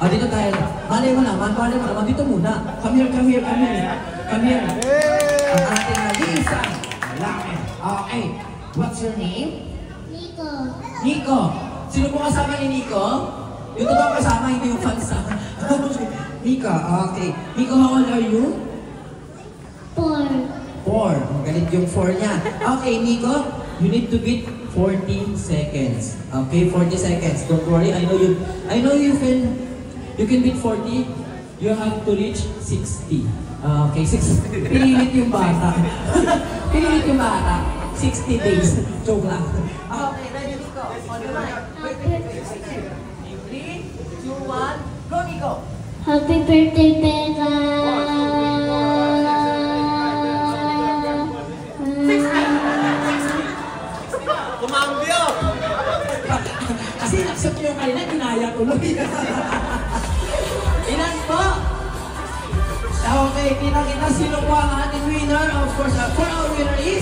Dito tayo. Malay mo naman, dito muna. Come here. Come here. Ang ating nag-iisang lalaki. Okay. What's your name? Nico. Sino po kasama ni Nico? Yung totoong kasama, hindi yung fans. Nico, okay. Nico, how old are you? 4. Ang galit yung 4 niya. Okay, Nico, you need to beat 40 seconds. Okay, 40 seconds. Don't worry, I know you can beat 40. You have to reach 60. Okay, 60. Pinilit yung bata. 60 days. Joke lang. Okay, ready, Nico. On the line. Wait. 3, 2, 1. Go, Nico. Happy birthday, Pega! Kumambyo! Kasi naksap nyo kanina, ginaya tuloy. Ilan po? Okay, kita sino po ang ating winner. Of course, for our winner is